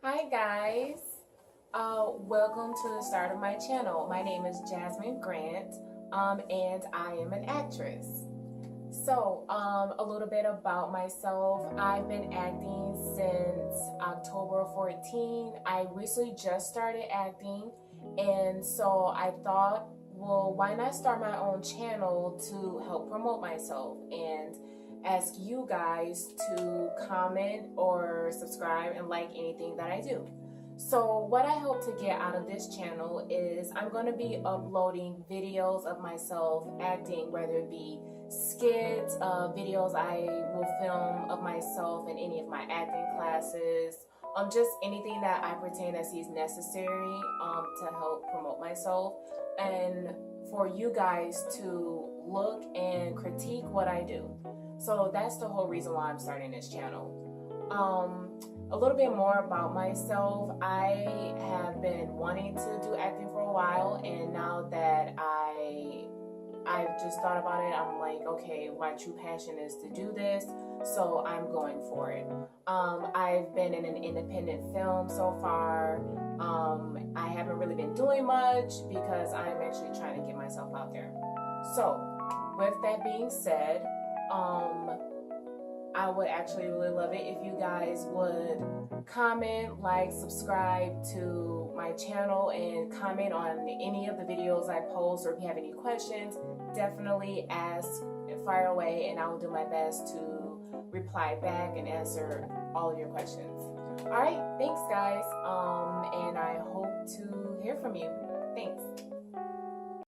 Hi guys, welcome to the start of my channel. My name is Jasmine Grant, and I am an actress. So, a little bit about myself. I've been acting since October 14. I recently just started acting, and so I thought, well, why not start my own channel to help promote myself and ask you guys to comment or subscribe and like anything that I do. So what I hope to get out of this channel is I'm going to be uploading videos of myself acting, whether it be skits, videos I will film of myself in any of my acting classes, just anything that I pertain that sees necessary to help promote myself, and for you guys to look and critique what I do. So that's the whole reason why I'm starting this channel. A little bit more about myself. I have been wanting to do acting for a while, and now that I've just thought about it, I'm like, okay, my true passion is to do this, so I'm going for it. I've been in an independent film so far. I haven't really been doing much because I'm actually trying to get myself out there. So with that being said, I would actually really love it if you guys would comment, like, subscribe to my channel, and comment on any of the videos I post. Or if you have any questions, definitely ask and fire away, and I will do my best to reply back and answer all of your questions. All right, thanks guys, and I hope to hear from you. Thanks.